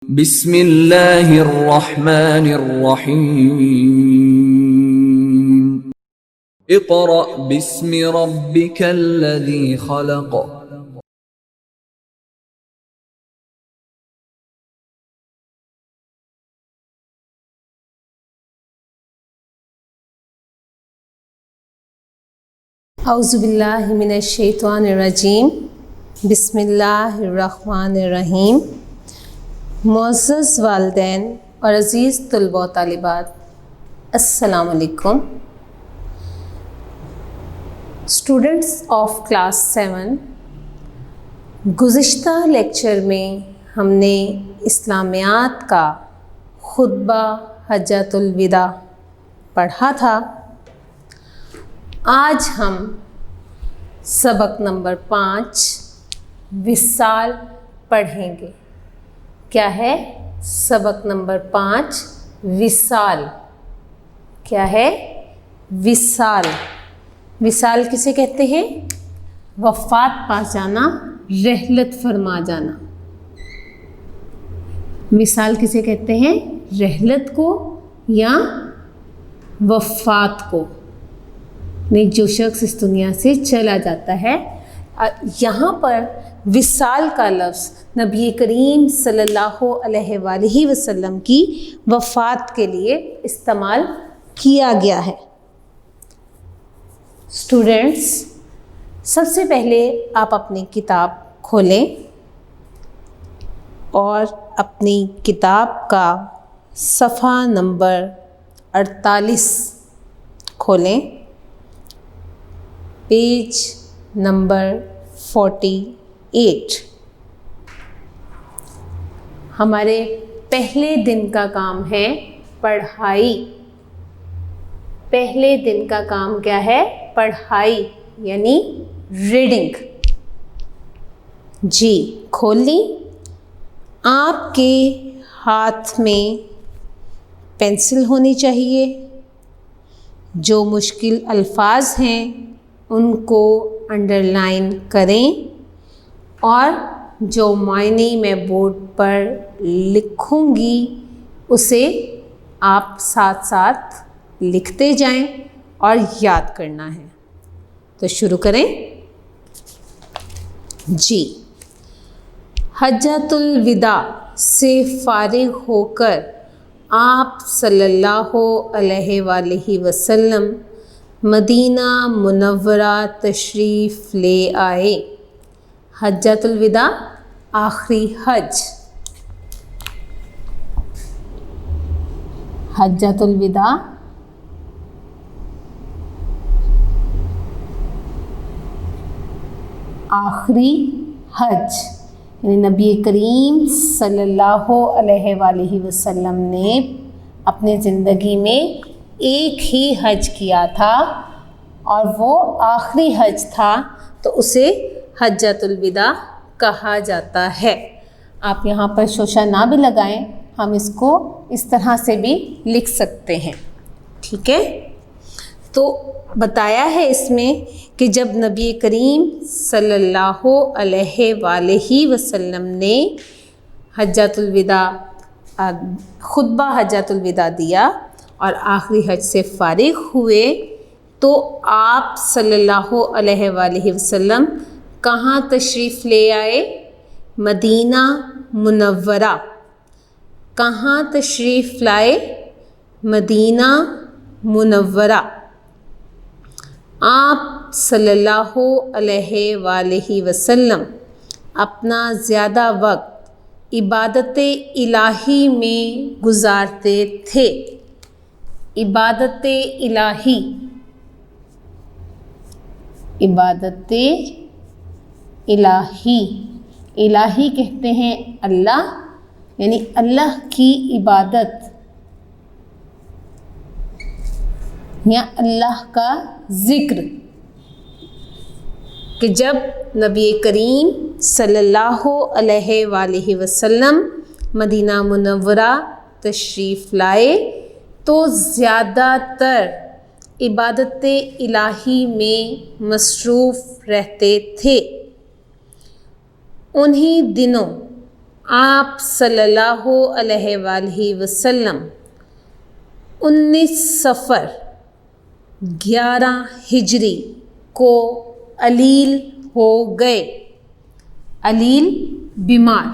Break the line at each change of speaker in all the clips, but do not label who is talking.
بسم اللہ الرحمن الرحیم اقرأ باسم ربک الذی خلق
اعوذ باللہ من الشیطان الرجیم بسم اللہ الرحمن الرحیم۔ معزز والدین اور عزیز طلباء و طالبات، السلام علیکم۔ اسٹوڈنٹس آف کلاس 7، گزشتہ لیکچر میں ہم نے اسلامیات کا خطبہ حجۃ الوداع پڑھا تھا۔ آج ہم سبق نمبر 5 وصال پڑھیں گے۔ کیا ہے؟ سبق نمبر 5 وصال۔ کیا ہے؟ وصال۔ وصال کسے کہتے ہیں؟ وفات پا جانا، رحلت فرما جانا۔ وصال کسے کہتے ہیں؟ رحلت کو یا وفات کو، جو شخص اس دنیا سے چلا جاتا ہے۔ یہاں پر وصال کا لفظ نبی کریم صلی اللہ علیہ وآلہ وسلم کی وفات کے لیے استعمال کیا گیا ہے۔ اسٹوڈنٹس، سب سے پہلے آپ اپنی کتاب کھولیں اور اپنی کتاب کا صفحہ نمبر 48 کھولیں، پیج نمبر 48۔ ہمارے پہلے دن کا کام ہے پڑھائی۔ پہلے دن کا کام کیا ہے؟ پڑھائی، یعنی ریڈنگ۔ جی کھول لیں۔ آپ کے ہاتھ میں پینسل ہونی چاہیے۔ جو مشکل الفاظ ہیں ان کو انڈر لائن کریں، اور جو معنی میں بورڈ پر لکھوں گی اسے آپ ساتھ ساتھ لکھتے جائیں اور یاد کرنا ہے۔ تو شروع کریں۔ جی، حجۃ الوداع سے فارغ ہو کر آپ صلی اللہ علیہ وآلہ وسلم مدینہ منورہ تشریف لے آئے۔ حجۃ الوداع آخری حج۔ حجۃ الوداع آخری حج، یعنی نبی کریم صلی اللہ علیہ وآلہ وسلم نے اپنی زندگی میں ایک ہی حج کیا تھا اور وہ آخری حج تھا، تو اسے حجۃ الوداع کہا جاتا ہے۔ آپ یہاں پر شوشہ نہ بھی لگائیں، ہم اس کو اس طرح سے بھی لکھ سکتے ہیں، ٹھیک ہے؟ تو بتایا ہے اس میں کہ جب نبی کریم صلی اللہ علیہ وآلہ وسلم نے حجۃ الوداع خطبہ حجۃ الوداع دیا اور آخری حج سے فارغ ہوئے، تو آپ صلی اللہ علیہ وآلہ وسلم کہاں تشریف لے آئے؟ مدینہ منورہ۔ کہاں تشریف لائے؟ مدینہ منورہ۔ آپ صلی اللہ علیہ وآلہ وسلم اپنا زیادہ وقت عبادت الہی میں گزارتے تھے۔ عبادت الہی، عبادت الہی، الہی کہتے ہیں اللہ، یعنی اللہ کی عبادت یا اللہ کا ذکر، کہ جب نبی کریم صلی اللہ علیہ وآلہ وسلم مدینہ منورہ تشریف لائے تو زیادہ تر عبادت الہی میں مصروف رہتے تھے۔ انہی دنوں آپ صلی اللہ علیہ وآلہ وسلم 19 صفر 11 ہجری کو علیل ہو گئے۔ علیل بیمار،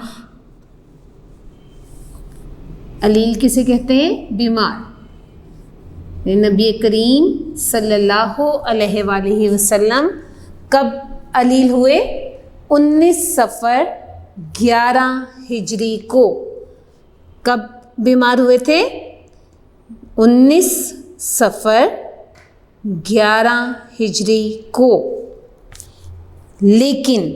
علیل کسے کہتے ہیں؟ بیمار۔ نبی کریم صلی اللہ علیہ وآلہ وسلم کب علیل ہوئے؟ 19 صفر 11 ہجری کو۔ کب بیمار ہوئے تھے؟ 19 صفر 11 ہجری کو۔ لیکن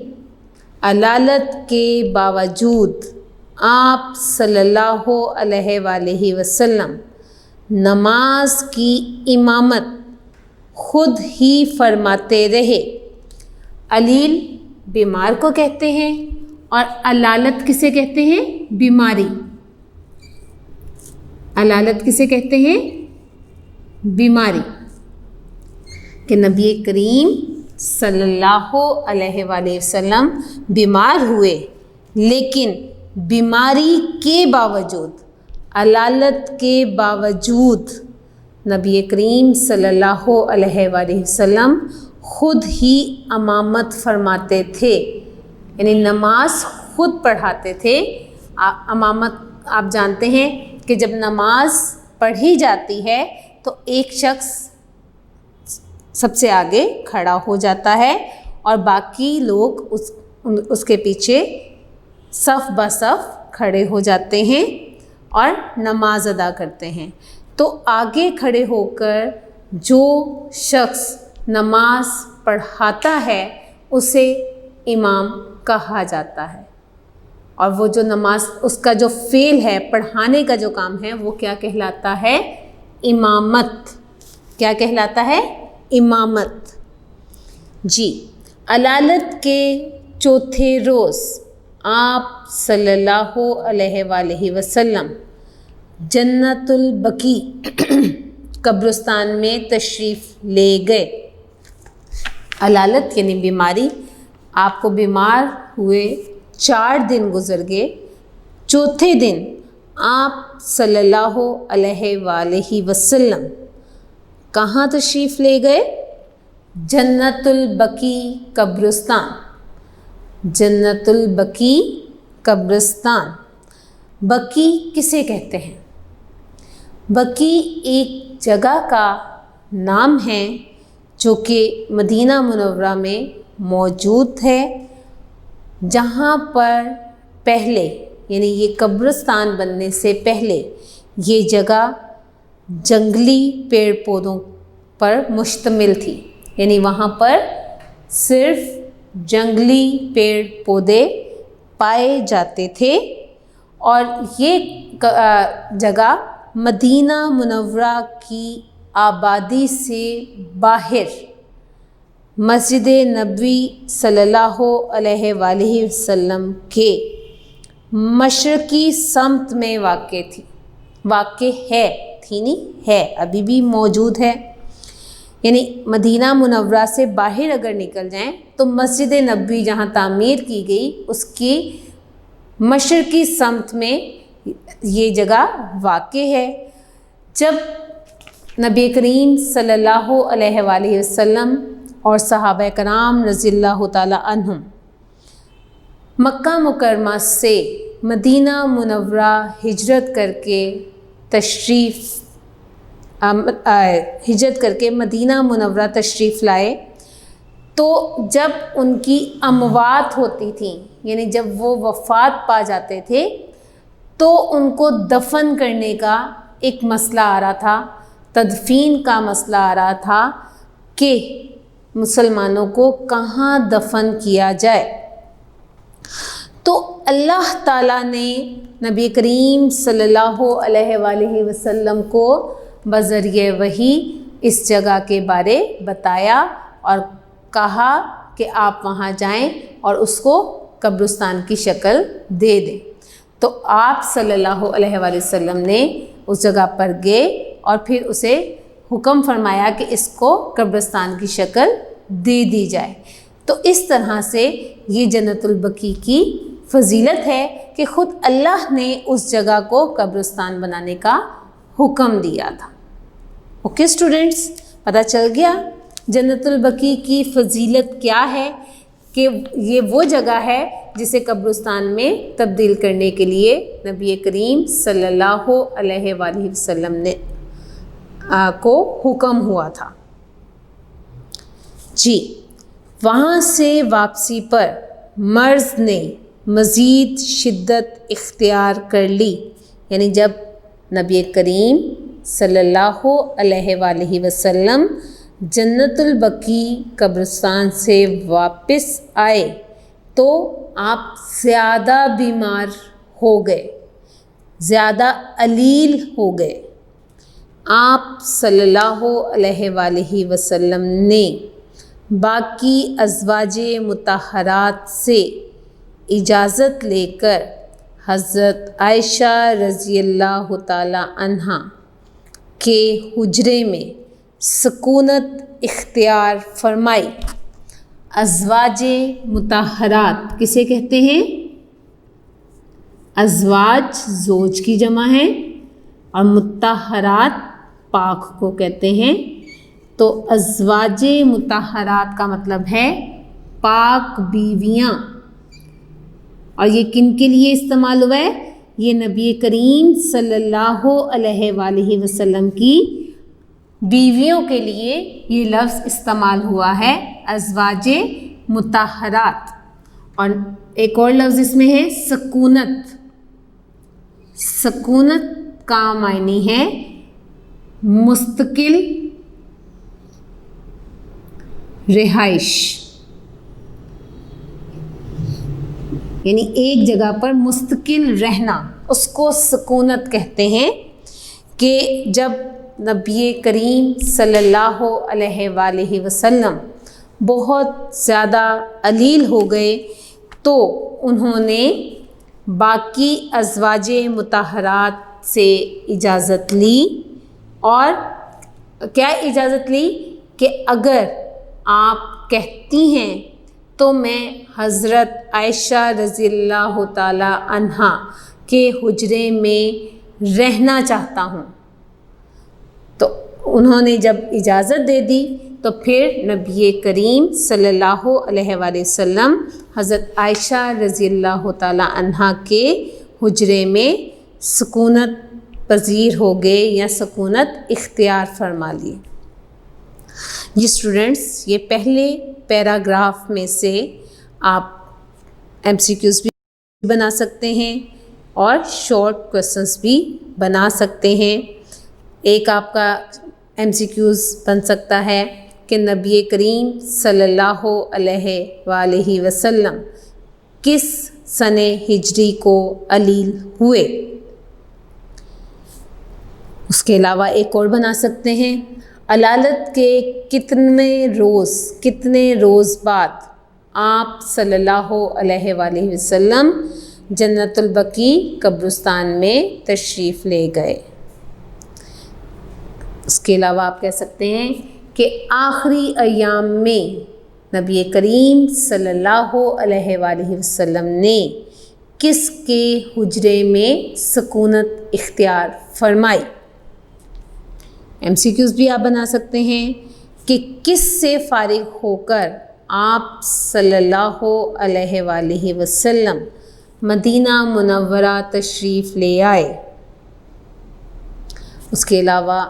علالت کے باوجود آپ صلی اللہ علیہ وآلہ وسلم نماز کی امامت خود ہی فرماتے رہے۔ علیل بیمار کو کہتے ہیں اور علالت کسے کہتے ہیں؟ بیماری۔ علالت کسے کہتے ہیں؟ بیماری۔ کہ نبی کریم صلی اللہ علیہ وآلہ وسلم بیمار ہوئے، لیکن بیماری کے باوجود، علالت کے باوجود نبی کریم صلی اللہ علیہ وآلہ وسلم خود ہی امامت فرماتے تھے، یعنی نماز خود پڑھاتے تھے۔ امامت آپ جانتے ہیں کہ جب نماز پڑھی جاتی ہے تو ایک شخص سب سے آگے کھڑا ہو جاتا ہے اور باقی لوگ اس کے پیچھے صف بہ صف کھڑے ہو جاتے ہیں اور نماز ادا کرتے ہیں۔ تو آگے کھڑے ہو کر جو شخص نماز پڑھاتا ہے اسے امام کہا جاتا ہے، اور وہ جو نماز، اس کا جو فعل ہے، پڑھانے کا جو کام ہے، وہ کیا کہلاتا ہے؟ امامت۔ کیا کہلاتا ہے؟ امامت۔ جی، علالت کے چوتھے روز آپ صلی اللہ علیہ وآلہ وسلم جنت البقیع قبرستان میں تشریف لے گئے۔ علالت یعنی بیماری، آپ کو بیمار ہوئے 4 دن گزر گئے، چوتھے دن آپ صلی اللہ علیہ وآلہ وسلم کہاں تشریف لے گئے؟ جنت البقیع قبرستان۔ جنت البقیع قبرستان۔ بقیع کسے کہتے ہیں؟ بقیع ایک جگہ کا نام ہے جو کہ مدینہ منورہ میں موجود ہے، جہاں پر پہلے، یعنی یہ قبرستان بننے سے پہلے یہ جگہ جنگلی پیڑ پودوں پر مشتمل تھی، یعنی وہاں پر صرف جنگلی پیڑ پودے پائے جاتے تھے، اور یہ جگہ مدینہ منورہ کی آبادی سے باہر مسجد نبوی صلی اللہ علیہ وآلہ وسلم کے مشرقی سمت میں واقع تھی۔ واقع ہے، تھی نہیں، ہے، ابھی بھی موجود ہے۔ یعنی مدینہ منورہ سے باہر اگر نکل جائیں تو مسجد نبوی جہاں تعمیر کی گئی اس کی مشرقی سمت میں یہ جگہ واقع ہے۔ جب نبی کریم صلی اللہ علیہ وآلہ وسلم اور صحابہ کرام رضی اللہ تعالی عنہم مکہ مکرمہ سے مدینہ منورہ ہجرت کر کے مدینہ منورہ تشریف لائے، تو جب ان کی اموات ہوتی تھیں، یعنی جب وہ وفات پا جاتے تھے، تو ان کو دفن کرنے کا ایک مسئلہ آ رہا تھا، تدفین کا مسئلہ آ رہا تھا کہ مسلمانوں کو کہاں دفن کیا جائے۔ تو اللہ تعالیٰ نے نبی کریم صلی اللہ علیہ وآلہ وسلم کو بذریعہ وحی اس جگہ کے بارے بتایا اور کہا کہ آپ وہاں جائیں اور اس کو قبرستان کی شکل دے دیں۔ تو آپ صلی اللہ علیہ وآلہ وسلم نے اس جگہ پر گئے اور پھر اسے حکم فرمایا کہ اس کو قبرستان کی شکل دے دی جائے۔ تو اس طرح سے یہ جنت البقیع کی فضیلت ہے کہ خود اللہ نے اس جگہ کو قبرستان بنانے کا حکم دیا تھا۔ اوکے اسٹوڈنٹس، پتہ چل گیا جنت البقیع کی فضیلت کیا ہے، کہ یہ وہ جگہ ہے جسے قبرستان میں تبدیل کرنے کے لیے نبی کریم صلی اللہ علیہ وآلہ وسلم نے کو حکم ہوا تھا۔ جی، وہاں سے واپسی پر مرض نے مزید شدت اختیار کر لی، یعنی جب نبی کریم صلی اللہ علیہ وآلہ وسلم جنت البقیع قبرستان سے واپس آئے تو آپ زیادہ بیمار ہو گئے، زیادہ علیل ہو گئے۔ آپ صلی اللہ علیہ وآلہ وسلم نے باقی ازواج مطہرات سے اجازت لے کر حضرت عائشہ رضی اللہ تعالی عنہا کے حجرے میں سکونت اختیار فرمائی۔ ازواج مطہرات کسے کہتے ہیں؟ ازواج زوج کی جمع ہے اور مطہرات پاک کو کہتے ہیں۔ تو ازواج مطہرات کا مطلب ہے پاک بیویاں، اور یہ کن کے لیے استعمال ہوا ہے؟ یہ نبی کریم صلی اللہ علیہ وآلہ وسلم کی بیویوں کے لیے یہ لفظ استعمال ہوا ہے، ازواج مطہرات۔ اور ایک اور لفظ اس میں ہے سکونت۔ سکونت کا معنی ہے مستقل رہائش، یعنی ایک جگہ پر مستقل رہنا، اس کو سکونت کہتے ہیں۔ کہ جب نبی کریم صلی اللہ علیہ وآلہ وسلم بہت زیادہ علیل ہو گئے تو انہوں نے باقی ازواج مطہرات سے اجازت لی، اور کیا اجازت لی؟ کہ اگر آپ کہتی ہیں تو میں حضرت عائشہ رضی اللہ تعالی عنہا کے حجرے میں رہنا چاہتا ہوں۔ تو انہوں نے جب اجازت دے دی تو پھر نبی کریم صلی اللہ علیہ وآلہ وسلم حضرت عائشہ رضی اللہ تعالی عنہا کے حجرے میں سکونت پذیر ہو گئے یا سکونت اختیار فرما لی۔ جی اسٹوڈنٹس، یہ پہلے پیراگراف میں سے آپ MCQs بھی بنا سکتے ہیں اور شارٹ کویسچنس بھی بنا سکتے ہیں۔ ایک آپ کا MCQs بن سکتا ہے کہ نبی کریم صلی اللہ علیہ وآلہ وسلم کس سنہ ہجری کو علیل ہوئے؟ اس کے علاوہ ایک اور بنا سکتے ہیں، علالت کے کتنے روز بعد آپ صلی اللہ علیہ وآلہ وسلم جنت البقیع قبرستان میں تشریف لے گئے؟ اس کے علاوہ آپ کہہ سکتے ہیں کہ آخری ایام میں نبی کریم صلی اللہ علیہ وآلہ وسلم نے کس کے حجرے میں سکونت اختیار فرمائی؟ MCQs بھی آپ بنا سکتے ہیں کہ کس سے فارغ ہو کر آپ صلی اللہ علیہ وآلہ وسلم مدینہ منورہ تشریف لے آئے؟ اس کے علاوہ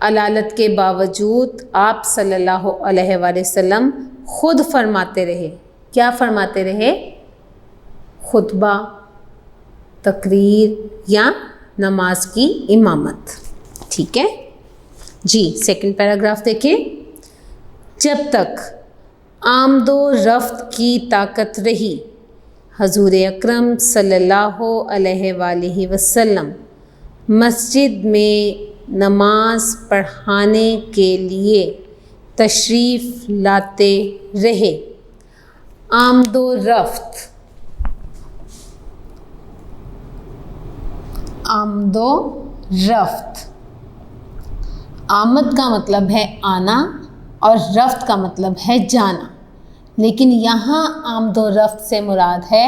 علالت کے باوجود آپ صلی اللہ علیہ وآلہ وسلم خود فرماتے رہے، کیا فرماتے رہے؟ خطبہ، تقریر یا نماز کی امامت۔ ٹھیک ہے جی، سیکنڈ پیراگراف دیکھیں۔ جب تک آمد و رفت کی طاقت رہی، حضور اکرم صلی اللہ علیہ وآلہ وسلم مسجد میں نماز پڑھانے کے لیے تشریف لاتے رہے۔ آمد و رفت، آمد و رفت، آمد کا مطلب ہے آنا اور رفت کا مطلب ہے جانا، لیکن یہاں آمد و رفت سے مراد ہے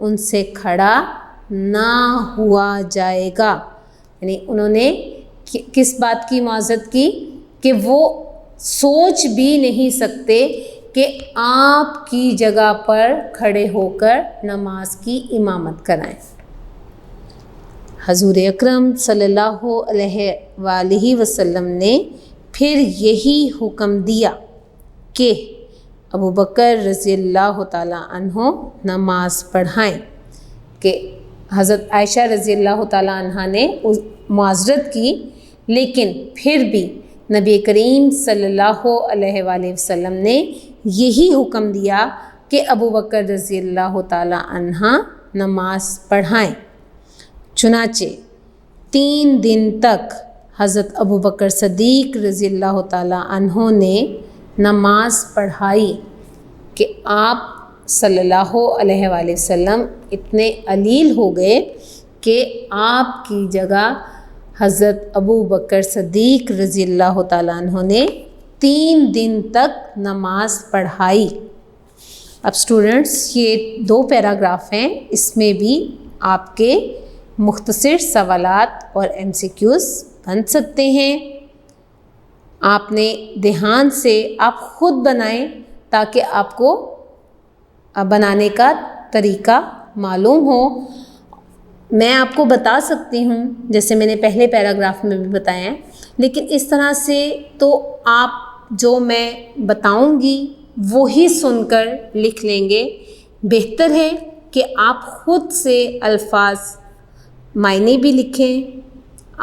ان سے کھڑا نہ ہوا جائے گا. یعنی انہوں نے کس بات کی معذرت کی کہ وہ سوچ بھی نہیں سکتے کہ آپ کی جگہ پر کھڑے ہو کر نماز کی امامت کرائیں. حضور اکرم صلی اللہ علیہ وآلہ وسلم نے پھر یہی حکم دیا کہ ابو بکر رضی اللہ تعالیٰ عنہ نماز پڑھائیں. کہ حضرت عائشہ رضی اللہ تعالیٰ عنہ نے معذرت کی، لیکن پھر بھی نبی کریم صلی اللہ علیہ وآلہ وسلم نے یہی حکم دیا کہ ابو بکر رضی اللہ تعالیٰ عنہ نماز پڑھائیں. چنانچہ 3 دن تک حضرت ابو بکر صدیق رضی اللہ تعالیٰ عنہ نے نماز پڑھائی کہ آپ صلی اللہ علیہ وآلہ وسلم اتنے علیل ہو گئے کہ آپ کی جگہ حضرت ابو بکر صدیق رضی اللہ تعالیٰ عنہ نے 3 دن تک نماز پڑھائی. اب اسٹوڈنٹس یہ 2 پیراگراف ہیں، اس میں بھی آپ کے مختصر سوالات اور MCQs بن سکتے ہیں. آپ نے دھیان سے آپ خود بنائیں تاکہ آپ کو بنانے کا طریقہ معلوم ہو. میں آپ کو بتا سکتی ہوں جیسے میں نے پہلے پیراگراف میں بھی بتایا ہے، لیکن اس طرح سے تو آپ جو میں بتاؤں گی وہی سن کر لکھ لیں گے. بہتر ہے کہ آپ خود سے الفاظ معنی بھی لکھیں،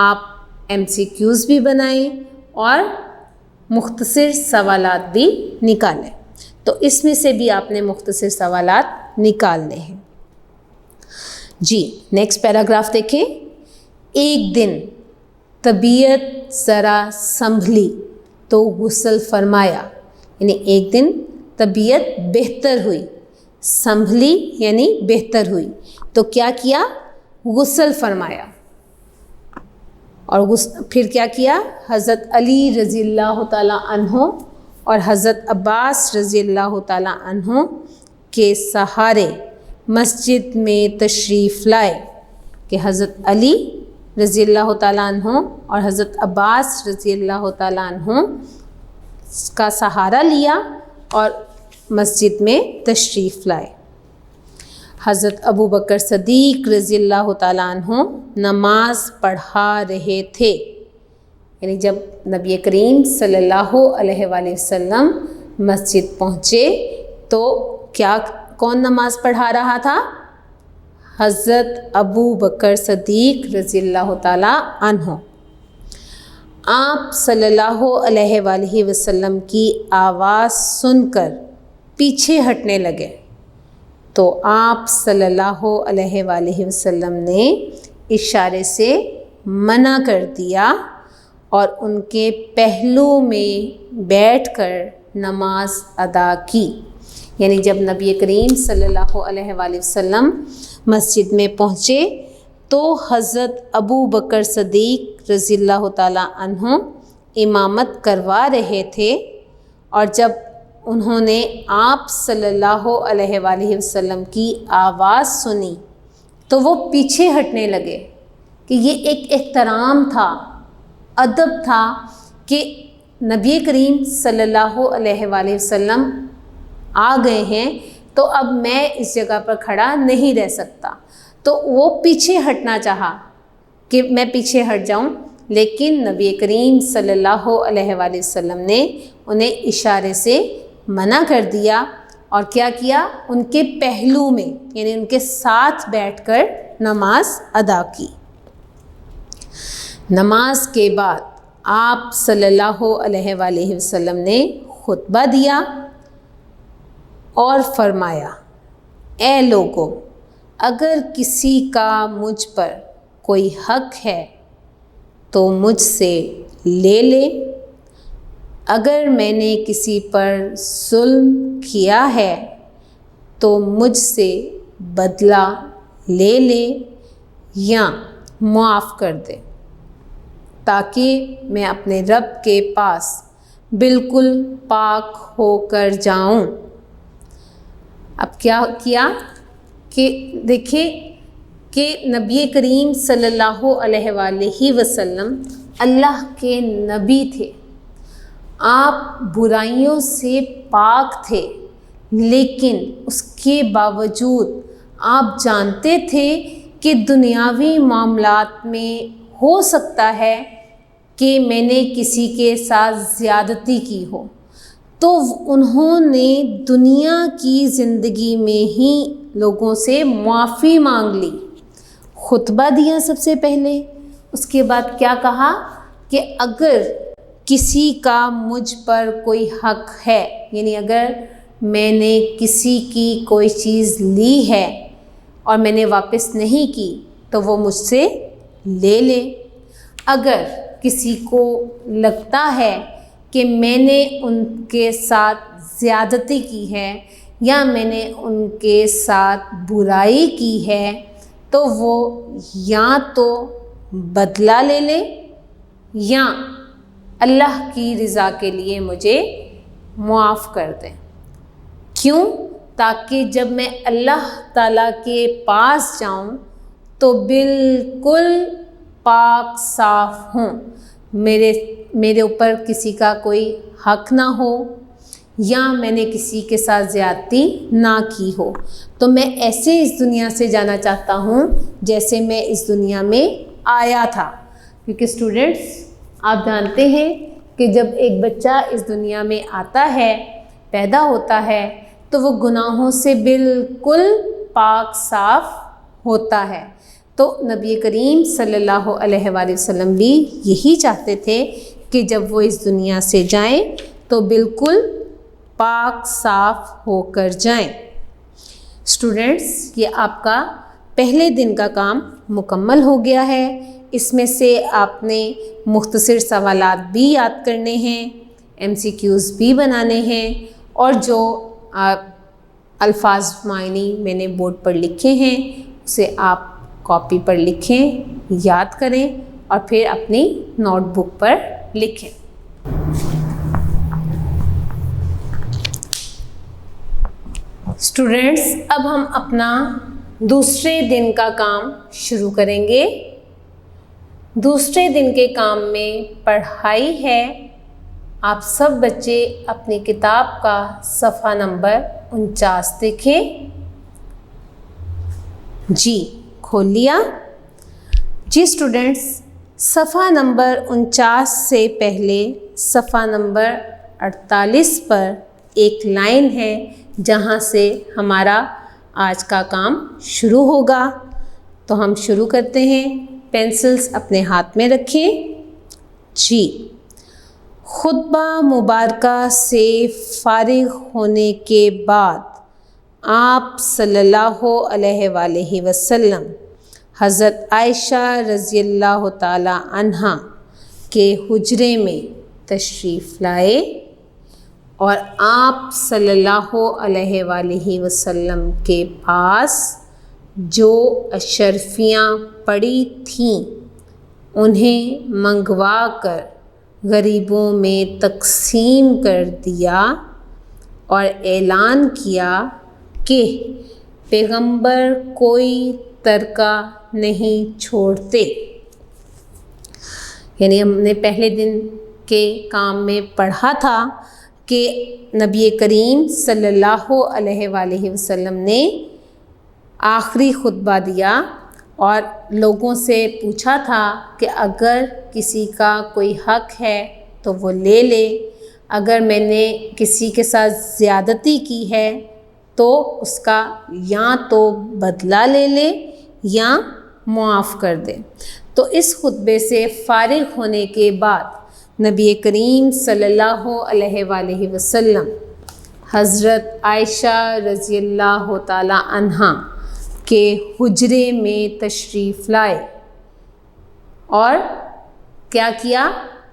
آپ MCQs بھی بنائیں اور مختصر سوالات بھی نکالیں. تو اس میں سے بھی آپ نے مختصر سوالات نکالنے ہیں. جی نیکسٹ پیراگراف دیکھیں. ایک دن طبیعت ذرا سنبھلی تو غسل فرمایا. یعنی ایک دن طبیعت بہتر ہوئی، سنبھلی یعنی بہتر ہوئی تو کیا کیا؟ غسل فرمایا. اور پھر کیا کیا؟ حضرت علی رضی اللہ تعالیٰ عنہ اور حضرت عباس رضی اللہ تعالیٰ عنہ کے سہارے مسجد میں تشریف لائے. کہ حضرت علی رضی اللہ تعالیٰ عنہ اور حضرت عباس رضی اللہ تعالیٰ عنہ کا سہارا لیا اور مسجد میں تشریف لائے. حضرت ابو بکر صدیق رضی اللہ تعالیٰ عنہ نماز پڑھا رہے تھے. یعنی جب نبی کریم صلی اللہ علیہ وآلہ وسلم مسجد پہنچے تو کون نماز پڑھا رہا تھا؟ حضرت ابو بکر صدیق رضی اللہ تعالیٰ عنہ. آپ صلی اللہ علیہ وآلہ وسلم کی آواز سن کر پیچھے ہٹنے لگے تو آپ صلی اللہ علیہ وآلہ وسلم نے اشارے سے منع کر دیا اور ان کے پہلو میں بیٹھ کر نماز ادا کی. یعنی جب نبی کریم صلی اللہ علیہ وآلہ وسلم مسجد میں پہنچے تو حضرت ابو بکر صدیق رضی اللہ تعالیٰ عنہ امامت کروا رہے تھے، اور جب انہوں نے آپ صلی اللہ علیہ وآلہ وسلم کی آواز سنی تو وہ پیچھے ہٹنے لگے. کہ یہ ایک احترام تھا، ادب تھا کہ نبی کریم صلی اللہ علیہ وآلہ وسلم آ گئے ہیں تو اب میں اس جگہ پر کھڑا نہیں رہ سکتا. تو وہ پیچھے ہٹنا چاہا کہ میں پیچھے ہٹ جاؤں، لیکن نبی کریم صلی اللہ علیہ وآلہ وسلم نے انہیں اشارے سے منع کر دیا اور کیا کیا؟ ان کے پہلو میں یعنی ان کے ساتھ بیٹھ کر نماز ادا کی. نماز کے بعد آپ صلی اللہ علیہ وآلہ وسلم نے خطبہ دیا اور فرمایا، اے لوگو، اگر کسی کا مجھ پر کوئی حق ہے تو مجھ سے لے لے، اگر میں نے کسی پر ظلم کیا ہے تو مجھ سے بدلہ لے لے یا معاف کر دے، تاکہ میں اپنے رب کے پاس بالکل پاک ہو کر جاؤں. اب کیا کیا کہ دیکھیں کہ نبی کریم صلی اللہ علیہ وآلہ وسلم اللہ کے نبی تھے، آپ برائیوں سے پاک تھے، لیکن اس کے باوجود آپ جانتے تھے کہ دنیاوی معاملات میں ہو سکتا ہے کہ میں نے کسی کے ساتھ زیادتی کی ہو، تو انہوں نے دنیا کی زندگی میں ہی لوگوں سے معافی مانگ لی، خطبہ دیا سب سے پہلے، اس کے بعد کیا کہا کہ اگر کسی کا مجھ پر کوئی حق ہے، یعنی اگر میں نے کسی کی کوئی چیز لی ہے اور میں نے واپس نہیں کی تو وہ مجھ سے لے لے، اگر کسی کو لگتا ہے کہ میں نے ان کے ساتھ زیادتی کی ہے یا میں نے ان کے ساتھ برائی کی ہے تو وہ یا تو بدلہ لے لے یا اللہ کی رضا کے لیے مجھے معاف کر دیں۔ کیوں؟ تاکہ جب میں اللہ تعالیٰ کے پاس جاؤں تو بالکل پاک صاف ہوں، میرے اوپر کسی کا کوئی حق نہ ہو یا میں نے کسی کے ساتھ زیادتی نہ کی ہو، تو میں ایسے اس دنیا سے جانا چاہتا ہوں جیسے میں اس دنیا میں آیا تھا۔ کیونکہ اسٹوڈنٹس آپ جانتے ہیں کہ جب ایک بچہ اس دنیا میں آتا ہے، پیدا ہوتا ہے، تو وہ گناہوں سے بالکل پاک صاف ہوتا ہے۔ تو نبی کریم صلی اللہ علیہ وآلہ وسلم بھی یہی چاہتے تھے کہ جب وہ اس دنیا سے جائیں تو بالکل پاک صاف ہو کر جائیں۔ اسٹوڈنٹس یہ آپ کا پہلے دن کا کام مکمل ہو گیا ہے۔ اس میں سے آپ نے مختصر سوالات بھی یاد کرنے ہیں، MCQs بھی بنانے ہیں، اور جو الفاظ معنی میں نے بورڈ پر لکھے ہیں اسے آپ کاپی پر لکھیں، یاد کریں اور پھر اپنی نوٹ بک پر لکھیں۔ اسٹوڈنٹس اب ہم اپنا دوسرے دن کا کام شروع کریں گے۔ دوسرے دن کے کام میں پڑھائی ہے۔ آپ سب بچے اپنی کتاب کا صفحہ نمبر 49 دیکھیں۔ جی کھول لیا؟ جی اسٹوڈنٹس صفحہ نمبر 49 سے پہلے صفحہ نمبر 48 پر ایک لائن ہے جہاں سے ہمارا آج کا کام شروع ہوگا۔ تو ہم شروع کرتے ہیں۔ پینسلز اپنے ہاتھ میں رکھیں۔ جی خطبہ مبارکہ سے فارغ ہونے کے بعد آپ صلی اللہ علیہ وآلہ وسلم حضرت عائشہ رضی اللہ تعالی عنہا کے حجرے میں تشریف لائے اور آپ صلی اللہ علیہ وآلہ وسلم کے پاس جو اشرفیاں پڑی تھیں انہیں منگوا کر غریبوں میں تقسیم کر دیا اور اعلان کیا کہ پیغمبر کوئی ترکہ نہیں چھوڑتے۔ یعنی ہم نے پہلے دن کے کام میں پڑھا تھا کہ نبی کریم صلی اللہ علیہ وآلہ وسلم نے آخری خطبہ دیا اور لوگوں سے پوچھا تھا کہ اگر کسی کا کوئی حق ہے تو وہ لے لے، اگر میں نے کسی کے ساتھ زیادتی کی ہے تو اس کا یا تو بدلہ لے لے یا معاف کر دے۔ تو اس خطبے سے فارغ ہونے کے بعد نبی کریم صلی اللہ علیہ وآلہ وسلم حضرت عائشہ رضی اللہ تعالی عنہا کے حجرے میں تشریف لائے اور کیا کیا؟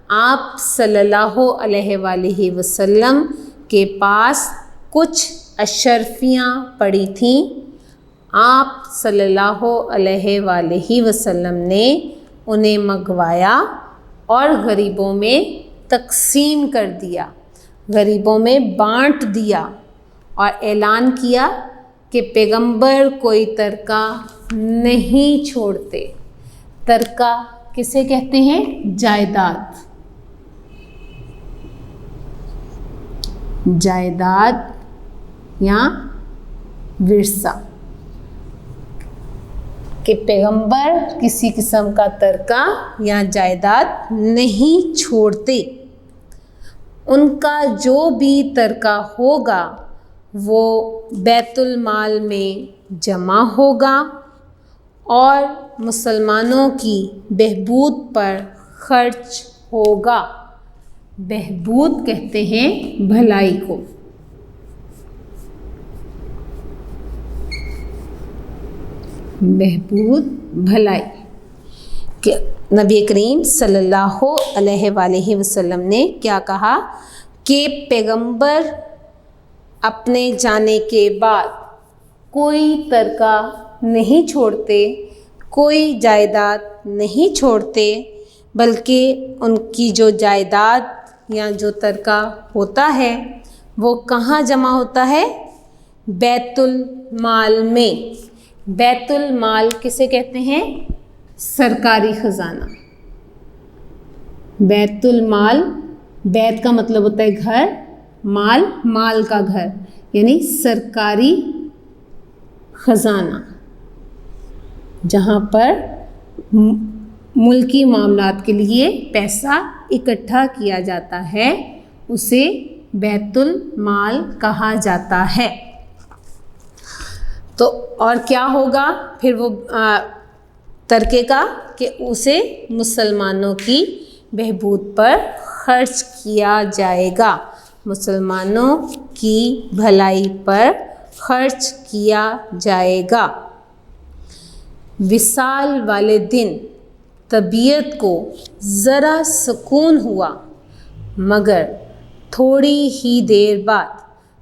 آپ صلی اللہ علیہ وآلہ وسلم کے پاس کچھ اشرفیاں پڑی تھیں۔ آپ صلی اللہ علیہ وآلہ وسلم نے انہیں منگوایا اور غریبوں میں تقسیم کر دیا، غریبوں میں بانٹ دیا اور اعلان کیا کہ پیغمبر کوئی ترکہ نہیں چھوڑتے. ترکہ کسے کہتے ہیں؟ جائیداد. جائیداد یا ورثہ. کہ پیغمبر کسی قسم کا ترکہ یا جائیداد نہیں چھوڑتے. ان کا جو بھی ترکہ ہوگا وہ بیت المال میں جمع ہوگا اور مسلمانوں کی بہبود پر خرچ ہوگا. بہبود کہتے ہیں بھلائی کو. بہبود بھلائی. کہ نبی کریم صلی اللہ علیہ وآلہ وسلم نے کیا کہا کہ پیغمبر اپنے جانے کے بعد کوئی ترکہ نہیں چھوڑتے، کوئی جائیداد نہیں چھوڑتے، بلکہ ان کی جو جائیداد یا جو ترکہ ہوتا ہے وہ کہاں جمع ہوتا ہے؟ بیت المال میں. بیت المال کسے کہتے ہیں؟ سرکاری خزانہ. بیت المال، بیت کا مطلب ہوتا ہے گھر، مال مال کا گھر، یعنی سرکاری خزانہ جہاں پر ملکی معاملات کے لیے پیسہ اکٹھا کیا جاتا ہے اسے بیت المال کہا جاتا ہے. تو اور کیا ہوگا پھر وہ ترکے کا؟ کہ اسے مسلمانوں کی بہبود پر خرچ کیا جائے گا، مسلمانوں کی بھلائی پر خرچ کیا جائے گا. وصال والے دن طبیعت کو ذرا سکون ہوا مگر تھوڑی ہی دیر بعد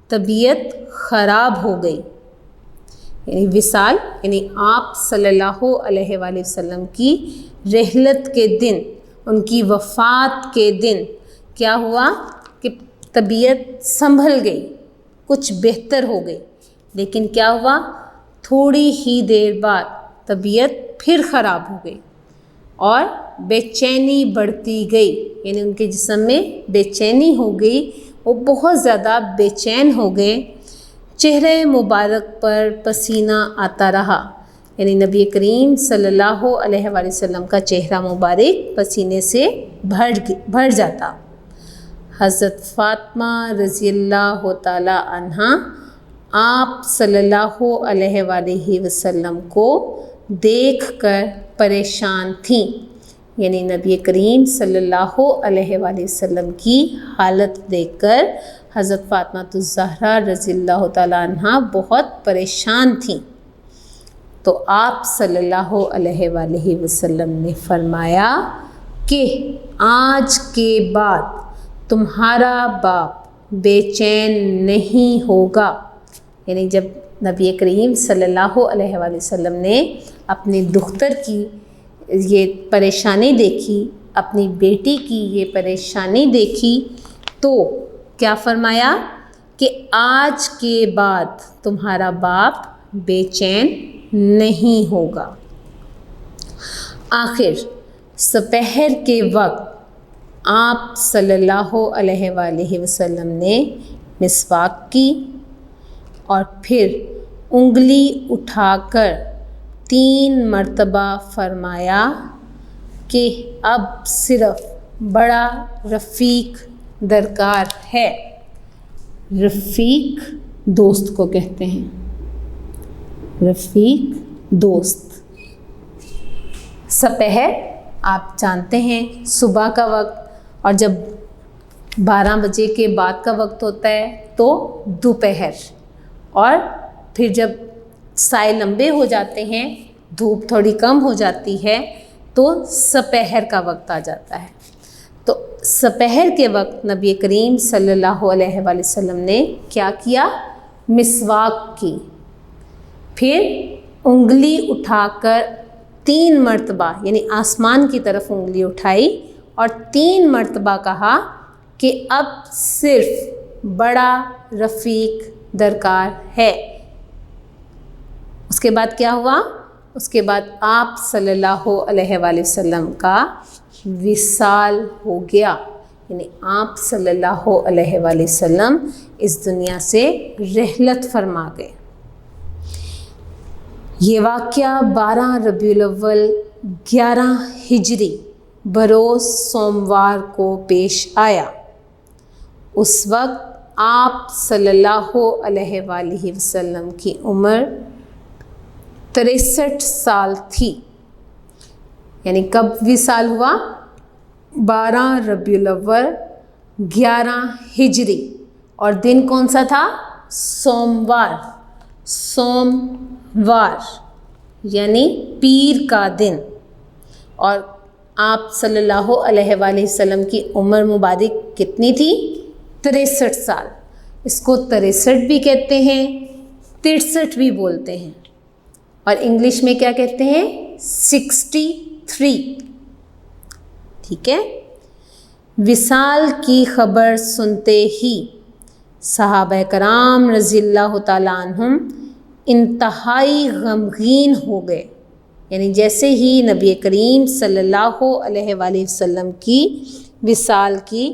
طبیعت خراب ہو گئی. یعنی وصال یعنی آپ صلی اللہ علیہ وآلہ وسلم کی رحلت کے دن، ان کی وفات کے دن کیا ہوا کہ طبیعت سنبھل گئی، کچھ بہتر ہو گئی، لیکن کیا ہوا؟ تھوڑی ہی دیر بعد طبیعت پھر خراب ہو گئی اور بے چینی بڑھتی گئی. یعنی ان کے جسم میں بے چینی ہو گئی، وہ بہت زیادہ بے چین ہو گئے. چہرے مبارک پر پسینہ آتا رہا. یعنی نبی کریم صلی اللہ علیہ وآلہ وسلم کا چہرہ مبارک پسینے سے بھر جاتا. حضرت فاطمہ رضی اللہ تعالی عنہا آپ صلی اللہ علیہ وآلہ وسلم کو دیکھ کر پریشان تھیں. یعنی نبی کریم صلی اللہ علیہ وآلہ وسلم کی حالت دیکھ کر حضرت فاطمہ الزہرا رضی اللہ تعالیٰ عنہ بہت پریشان تھیں. تو آپ صلی اللہ علیہ وآلہ وسلم نے فرمایا کہ آج کے بعد تمہارا باپ بے چین نہیں ہوگا. یعنی جب نبی کریم صلی اللہ علیہ وآلہ وسلم نے اپنی دختر کی یہ پریشانی دیکھی، اپنی بیٹی کی یہ پریشانی دیکھی، تو کیا فرمایا کہ آج کے بعد تمہارا باپ بے چین نہیں ہوگا. آخر سپہر کے وقت آپ صلی اللہ علیہ وآلہ وسلم نے مسواک کی اور پھر انگلی اٹھا کر 3 مرتبہ فرمایا کہ اب صرف بڑا رفیق درکار ہے. رفیق دوست کو کہتے ہیں، رفیق دوست. سپہر آپ جانتے ہیں صبح کا وقت، اور جب 12 بجے کے بعد کا وقت ہوتا ہے تو دوپہر، اور پھر جب سائے لمبے ہو جاتے ہیں، دھوپ تھوڑی کم ہو جاتی ہے تو سپہر کا وقت آ جاتا ہے. تو سپہر کے وقت نبی کریم صلی اللہ علیہ وآلہ وسلم نے کیا کیا؟ مسواک کی، پھر انگلی اٹھا کر 3 مرتبہ یعنی آسمان کی طرف انگلی اٹھائی اور 3 مرتبہ کہا کہ اب صرف بڑا رفیق درکار ہے. اس کے بعد کیا ہوا؟ اس کے بعد آپ صلی اللہ علیہ وآلہ وسلم کا وصال ہو گیا، یعنی آپ صلی اللہ علیہ وآلہ وسلم اس دنیا سے رحلت فرما گئے۔ یہ واقعہ 12 ربیع الاول 11 ہجری بروز سوموار کو پیش آیا۔ اس وقت آپ صلی اللہ علیہ وآلہ وسلم کی عمر 63 سال تھی، یعنی کب وصال ہوا؟ 12 ربیع الاول 11 ہجری، اور دن کون سا تھا؟ سوموار یعنی پیر کا دن، اور آپ صلی اللہ علیہ وآلہ وسلم کی عمر مبارک کتنی تھی؟ 63 سال۔ اس کو 63 بھی کہتے ہیں، 63 بھی بولتے ہیں، اور انگلش میں کیا کہتے ہیں؟ 63۔ ٹھیک ہے۔ وصال کی خبر سنتے ہی صحابہ کرام رضی اللہ تعالیٰ عنہم انتہائی غمگین ہو گئے، یعنی جیسے ہی نبی کریم صلی اللہ علیہ وآلہ وسلم کی وصال کی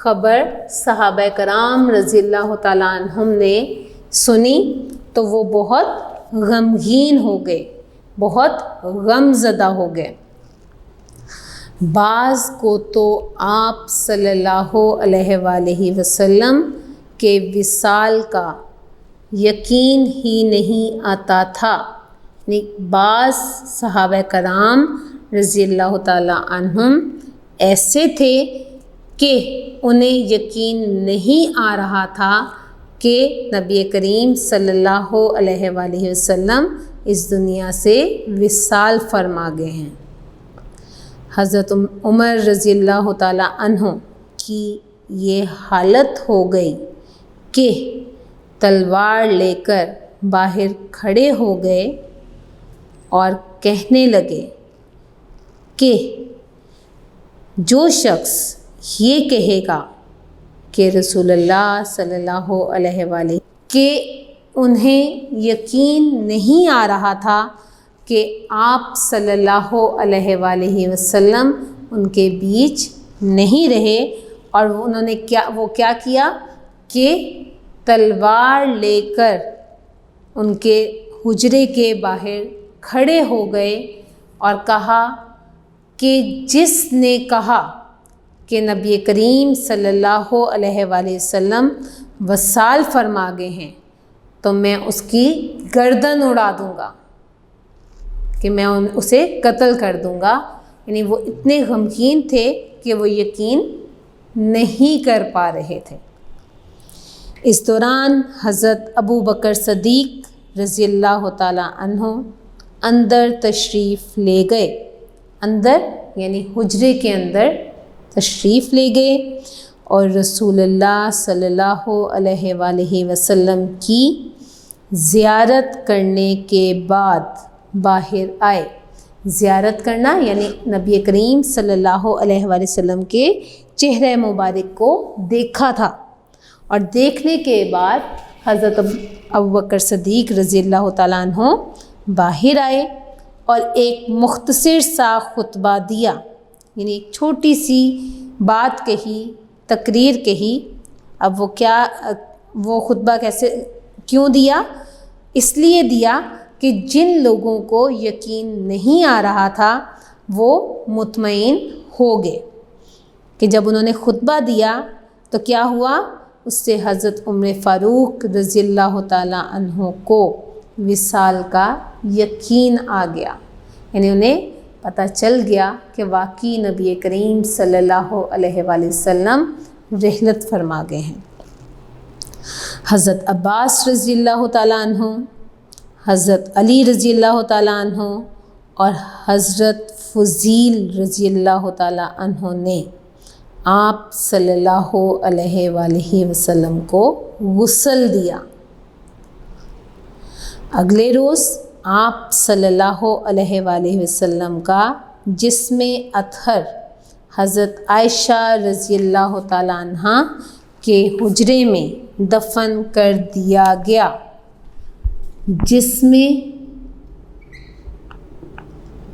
خبر صحابہ کرام رضی اللہ تعالیٰ عنہم نے سنی تو وہ بہت غمگین ہو گئے، بہت غم زدہ ہو گئے۔ بعض کو تو آپ صلی اللہ علیہ وآلہ وسلم کے وصال کا یقین ہی نہیں آتا تھا، یعنی بعض صحابہ کرام رضی اللہ تعالیٰ عنہم ایسے تھے کہ انہیں یقین نہیں آ رہا تھا کہ نبی کریم صلی اللہ علیہ وآلہ وسلم اس دنیا سے وصال فرما گئے ہیں۔ حضرت عمر رضی اللہ تعالیٰ عنہ کی یہ حالت ہو گئی کہ تلوار لے کر باہر کھڑے ہو گئے اور کہنے لگے کہ جو شخص یہ کہے گا کہ رسول اللہ صلی اللہ علیہ وآلہ کہ انہیں یقین نہیں آ رہا تھا کہ آپ صلی اللہ علیہ وآلہ وسلم ان کے بیچ نہیں رہے، اور انہوں نے کیا کیا کہ تلوار لے کر ان کے حجرے کے باہر کھڑے ہو گئے اور کہا کہ جس نے کہا کہ نبی کریم صلی اللہ علیہ وآلہ وسلم وصال فرما گئے ہیں تو میں اس کی گردن اڑا دوں گا، کہ میں اسے قتل کر دوں گا۔ یعنی وہ اتنے غمگین تھے کہ وہ یقین نہیں کر پا رہے تھے۔ اس دوران حضرت ابو بکر صدیق رضی اللہ تعالیٰ عنہ اندر تشریف لے گئے، اندر یعنی حجرے کے اندر تشریف لے گئے، اور رسول اللہ صلی اللہ علیہ وآلہ وسلم کی زیارت کرنے کے بعد باہر آئے۔ زیارت کرنا یعنی نبی کریم صلی اللہ علیہ وآلہ وسلم کے چہرہ مبارک کو دیکھا تھا، اور دیکھنے کے بعد حضرت ابو بکر صدیق رضی اللہ تعالیٰ عنہ باہر آئے اور ایک مختصر سا خطبہ دیا، یعنی ایک چھوٹی سی بات کہی، تقریر کہی۔ اب وہ خطبہ کیوں دیا؟ اس لیے دیا کہ جن لوگوں کو یقین نہیں آ رہا تھا وہ مطمئن ہو گئے، کہ جب انہوں نے خطبہ دیا تو کیا ہوا؟ اس سے حضرت عمر فاروق رضی اللہ تعالیٰ عنہ کو وصال کا یقین آ گیا، یعنی انہیں پتہ چل گیا کہ واقعی نبی کریم صلی اللہ علیہ وآلہ وسلم رحلت فرما گئے ہیں۔ حضرت عباس رضی اللہ تعالیٰ عنہ، حضرت علی رضی اللہ تعالیٰ عنہ اور حضرت فضیل رضی اللہ تعالیٰ عنہ نے آپ صلی اللہ علیہ وآلہ وسلم کو غسل دیا۔ اگلے روز آپ صلی اللہ علیہ وآلہ وسلم کا جسم اطہر حضرت عائشہ رضی اللہ تعالیٰ عنہ کے حجرے میں دفن کر دیا گیا۔ جسم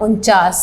49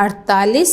48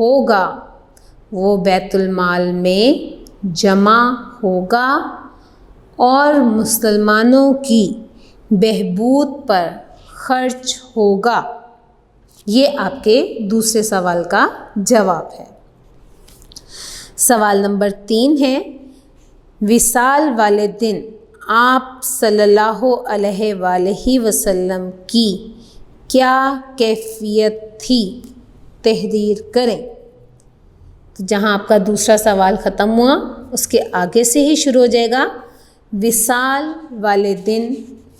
ہوگا وہ بیت المال میں جمع ہوگا اور مسلمانوں کی بہبود پر خرچ ہوگا۔ یہ آپ کے دوسرے سوال کا جواب ہے۔ سوال نمبر 3 ہے، وصال والے دن آپ صلی اللہ علیہ وآلہ وسلم کی کیا کیفیت تھی؟ تحریر کریں۔ تو جہاں آپ کا دوسرا سوال ختم ہوا اس کے آگے سے ہی شروع ہو جائے گا۔ وصال والے دن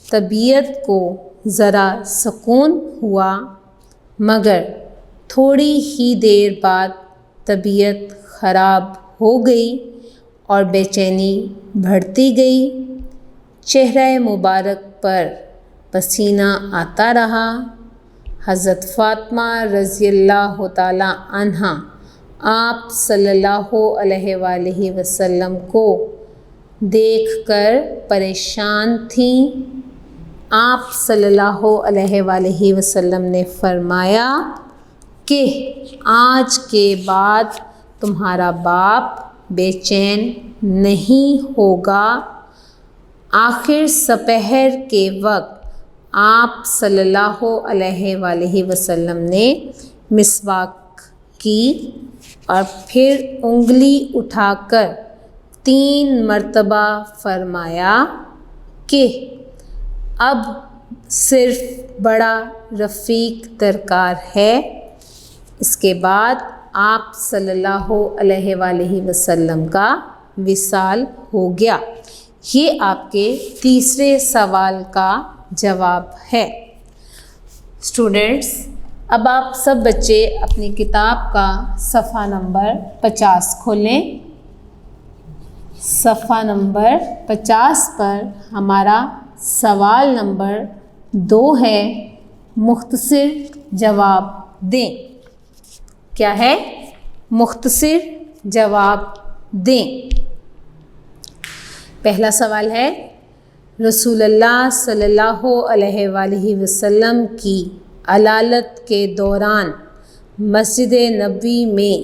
طبیعت کو ذرا سکون ہوا، مگر تھوڑی ہی دیر بعد طبیعت خراب ہو گئی اور بے چینی بڑھتی گئی، چہرہ مبارک پر پسینہ آتا رہا۔ حضرت فاطمہ رضی اللہ تعالی عنہا آپ صلی اللہ علیہ وآلہ وسلم کو دیکھ کر پریشان تھیں۔ آپ صلی اللہ علیہ وآلہ وسلم نے فرمایا کہ آج کے بعد تمہارا باپ بے چین نہیں ہوگا۔ آخر سپہر کے وقت آپ صلی اللہ علیہ وآلہ وسلم نے مسواک کی اور پھر انگلی اٹھا کر 3 مرتبہ فرمایا کہ اب صرف بڑا رفیق درکار ہے۔ اس کے بعد آپ صلی اللہ علیہ وآلہ وسلم کا وصال ہو گیا۔ یہ آپ کے تیسرے سوال کا جواب ہے۔ اسٹوڈنٹس، اب آپ سب بچے اپنی کتاب کا صفحہ نمبر 50 کھولیں۔ صفحہ نمبر 50 پر ہمارا سوال نمبر 2 ہے، مختصر جواب دیں۔ کیا ہے؟ مختصر جواب دیں۔ پہلا سوال ہے، رسول اللہ صلی اللہ علیہ وآلہ وسلم کی علالت کے دوران مسجد نبوی میں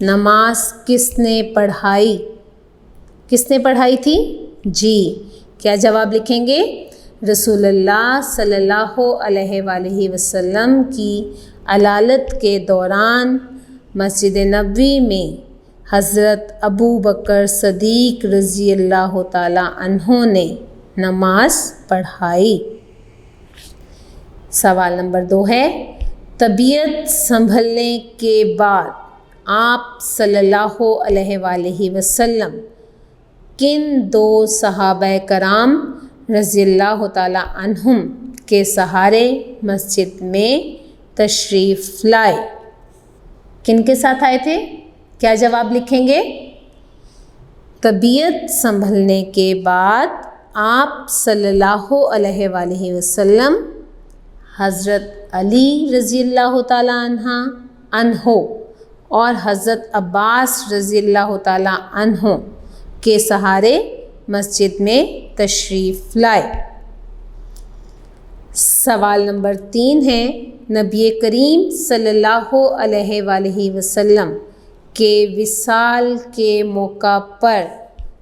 نماز کس نے پڑھائی؟ کس نے پڑھائی تھی؟ جی، کیا جواب لکھیں گے؟ رسول اللہ صلی اللہ علیہ وآلہ وسلم کی علالت کے دوران مسجد نبوی میں حضرت ابو بکر صدیق رضی اللہ تعالی عنہ نے نماز پڑھائی۔ سوال نمبر 2 ہے، طبیعت سنبھلنے کے بعد آپ صلی اللہ علیہ وآلہ وسلم کن 2 صحابہ کرام رضی اللہ تعالی عنہم کے سہارے مسجد میں تشریف لائے؟ کن کے ساتھ آئے تھے؟ کیا جواب لکھیں گے؟ طبیعت سنبھلنے کے بعد آپ صلی اللہ علیہ وآلہ وسلم حضرت علی رضی اللہ تعالی عنہ اور حضرت عباس رضی اللہ تعالی عنہ کے سہارے مسجد میں تشریف لائے۔ سوال نمبر 3 ہے، نبی کریم صلی اللہ علیہ وآلہ وسلم کے وصال کے موقع پر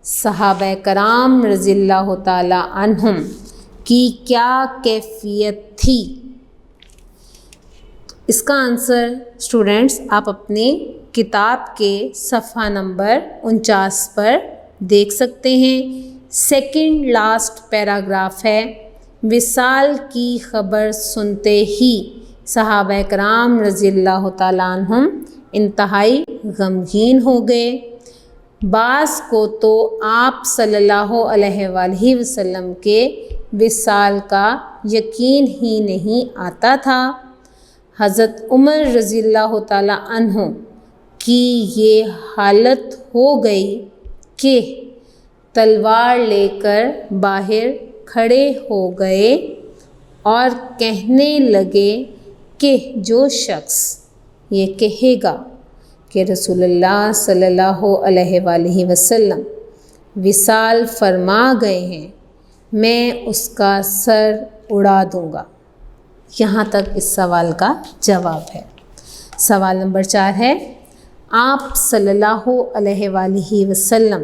صحابہ کرام رضی اللہ تعالی عنہم کی کیا کیفیت تھی؟ اس کا آنسر اسٹوڈنٹس آپ اپنے کتاب کے صفحہ نمبر 49 پر دیکھ سکتے ہیں۔ سیکنڈ لاسٹ پیراگراف ہے، وصال کی خبر سنتے ہی صحابہ کرام رضی اللہ تعالیٰ عنہم انتہائی غمگین ہو گئے۔ بعض کو تو آپ صلی اللہ علیہ وآلہ وسلم کے وصال کا یقین ہی نہیں آتا تھا۔ حضرت عمر رضی اللہ تعالیٰ عنہ کی یہ حالت ہو گئی کہ تلوار لے کر باہر کھڑے ہو گئے اور کہنے لگے کہ جو شخص یہ کہے گا کہ رسول اللہ صلی اللہ علیہ وآلہ وسلم وصال فرما گئے ہیں، میں اس کا سر اڑا دوں گا۔ یہاں تک اس سوال کا جواب ہے۔ سوال نمبر 4 ہے، آپ صلی اللہ علیہ وآلہ وسلم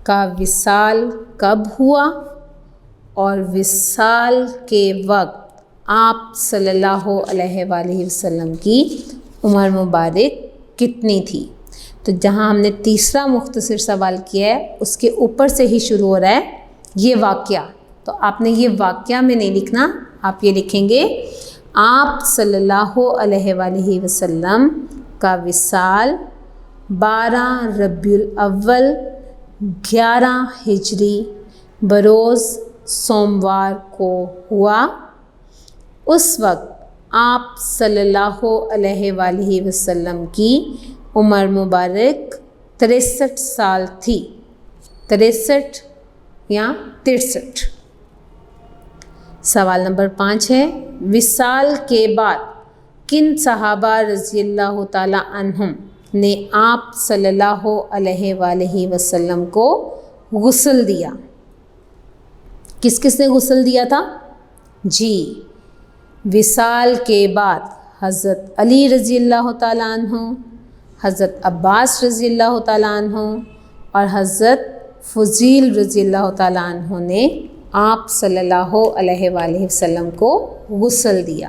کا وصال کب ہوا اور وصال کے وقت آپ صلی اللہ علیہ وآلہ وسلم کی عمر مبارک کتنی تھی؟ تو جہاں ہم نے تیسرا مختصر سوال کیا ہے اس کے اوپر سے ہی شروع ہو رہا ہے یہ واقعہ، تو آپ نے یہ واقعہ میں نہیں لکھنا، آپ یہ لکھیں گے آپ صلی اللہ علیہ وآلہ وسلم کا وصال 12 ربیع الاول 11 ہجری بروز سوموار کو ہوا۔ اس وقت آپ صلی اللہ علیہ وآلہ وسلم کی عمر مبارک 63 سال تھی، 63 یا 63۔ سوال نمبر 5 ہے وصال کے بعد کن صحابہ رضی اللہ تعالی عنہم نے آپ صلی اللہ علیہ وآلہ وسلم کو غسل دیا؟ کس کس نے غسل دیا تھا؟ جی، وصال کے بعد حضرت علی رضی اللہ تعالیٰ عنہ، حضرت عباس رضی اللہ تعالیٰ عنہ اور حضرت فضیل رضی اللہ تعالیٰ عنہ نے آپ صلی اللہ علیہ وآلہ وسلم کو غسل دیا۔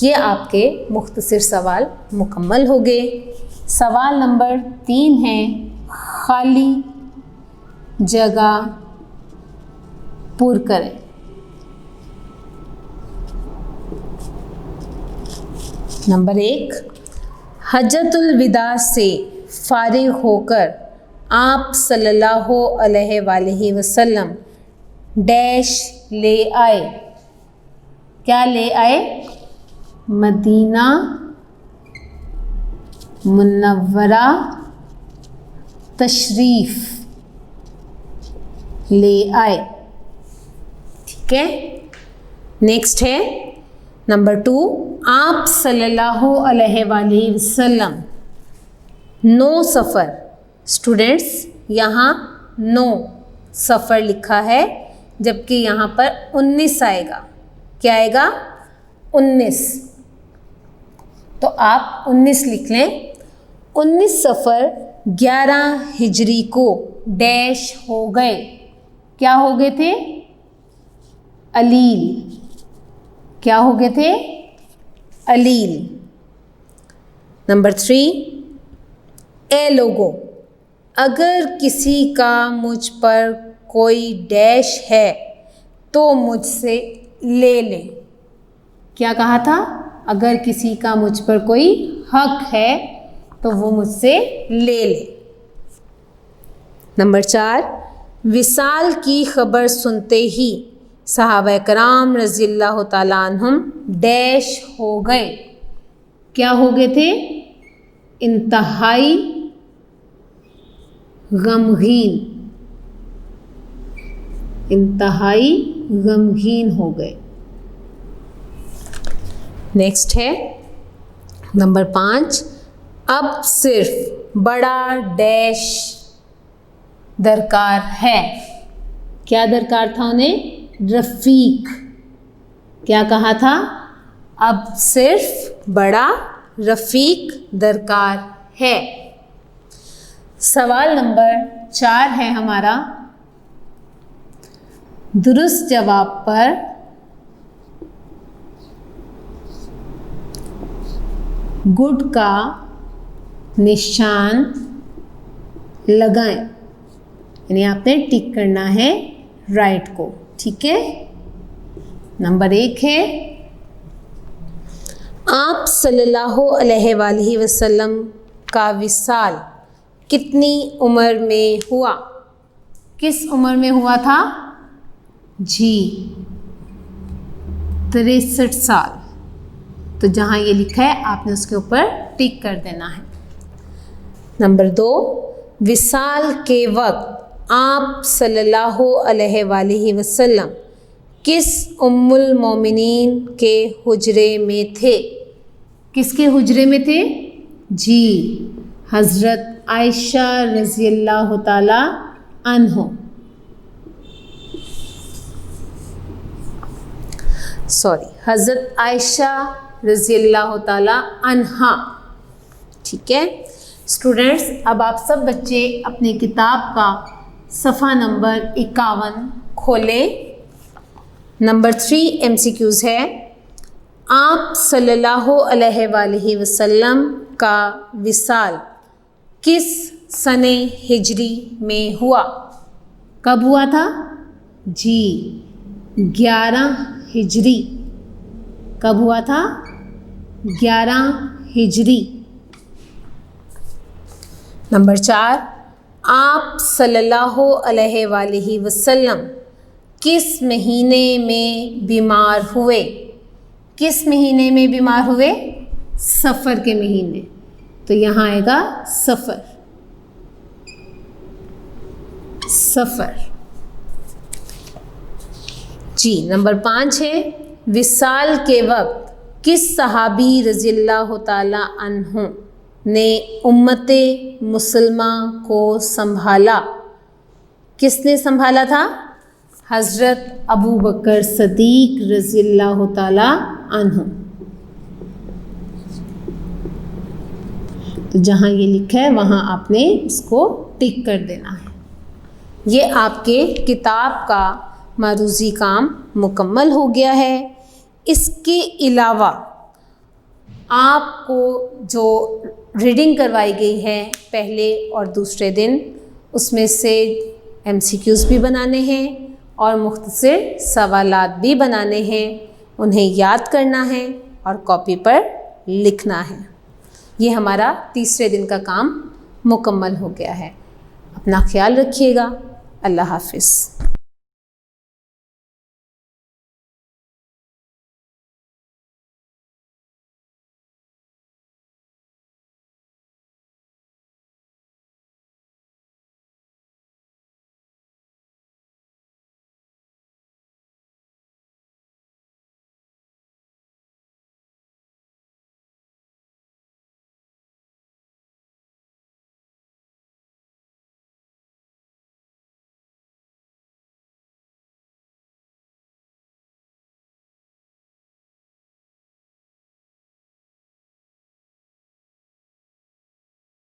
یہ آپ کے مختصر سوال مکمل ہو گئے۔ سوال نمبر 3 ہے خالی جگہ پر کریں۔ نمبر 1، حجۃ الوداع سے فارغ ہو کر آپ صلی اللہ علیہ وآلہ وسلم ڈیش لے آئے؟ کیا لے آئے؟ مدینہ منورہ تشریف لے آئے، ٹھیک ہے۔ نیکسٹ ہے نمبر 2، آپ صلی اللہ علیہ وآلہ وسلم 9 سفر، اسٹوڈنٹس یہاں 9 سفر لکھا ہے جبکہ یہاں پر 19 آئے گا۔ کیا آئے گا؟ 19، تو آپ 19 لکھ لیں۔ 19 سفر 11 ہجری کو ڈیش ہو گئے، کیا ہو گئے تھے؟ علیل۔ کیا ہو گئے تھے؟ علیل۔ نمبر 3، اے لوگو اگر کسی کا مجھ پر کوئی ڈیش ہے تو مجھ سے لے لیں۔ کیا کہا تھا؟ اگر کسی کا مجھ پر کوئی حق ہے تو وہ مجھ سے لے لے۔ نمبر 4، وصال کی خبر سنتے ہی صحابہ کرام رضی اللہ تعالیٰ عنہم ڈیش ہو گئے، کیا ہو گئے تھے؟ انتہائی غمگین، انتہائی غمگین ہو گئے۔ نیکسٹ ہے نمبر 5، اب صرف بڑا ڈیش درکار ہے۔ کیا درکار تھا انہیں؟ رفیق۔ کیا کہا تھا؟ اب صرف بڑا رفیق درکار ہے۔ سوال نمبر 4 ہے ہمارا، درست جواب پر گڈ کا نشان لگائیں، یعنی آپ نے ٹک کرنا ہے رائٹ کو، ٹھیک ہے۔ نمبر 1 ہے آپ صلی اللہ علیہ وآلہ وسلم کا وصال کتنی عمر میں ہوا؟ کس عمر میں ہوا تھا؟ جی 63 سال۔ تو جہاں یہ لکھا ہے آپ نے اس کے اوپر ٹک کر دینا ہے۔ نمبر 2، وصال کے وقت آپ صلی اللہ علیہ وآلہ وسلم کس ام المومنین کے حجرے میں تھے؟ کس کے حجرے میں تھے؟ جی حضرت عائشہ رضی اللہ تعالی عنہ، حضرت عائشہ رضی اللہ تعالی عنہا، ٹھیک ہے اسٹوڈنٹس، اب آپ سب بچے اپنی کتاب کا صفحہ نمبر 51 کھولیں۔ نمبر 3 MCQs ہے، آپ صلی اللہ علیہ وآلہ وسلم کا وصال کس سنہ ہجری میں ہوا؟ کب ہوا تھا؟ جی 11 ہجری۔ کب ہوا تھا؟ 11 ہجری۔ نمبر 4، آپ صلی اللہ علیہ وآلہ وسلم کس مہینے میں بیمار ہوئے؟ کس مہینے میں بیمار ہوئے؟ صفر کے مہینے، تو یہاں آئے گا صفر۔ صفر جی۔ نمبر 5 ہے، وصال کے وقت کس صحابی رضی اللہ تعالی عنہ نے امت مسلمہ کو سنبھالا؟ کس نے سنبھالا تھا؟ حضرت ابو بکر صدیق رضی اللہ تعالی عنہ۔ تو جہاں یہ لکھا ہے وہاں آپ نے اس کو ٹک کر دینا ہے۔ یہ آپ کے کتاب کا معروضی کام مکمل ہو گیا ہے۔ اس کے علاوہ آپ کو جو ریڈنگ کروائی گئی ہے پہلے اور دوسرے دن، اس میں سے MCQs بھی بنانے ہیں اور مختصر سوالات بھی بنانے ہیں، انہیں یاد کرنا ہے اور کاپی پر لکھنا ہے۔ یہ ہمارا تیسرے دن کا کام مکمل ہو گیا ہے۔ اپنا خیال رکھیے گا۔ اللہ حافظ۔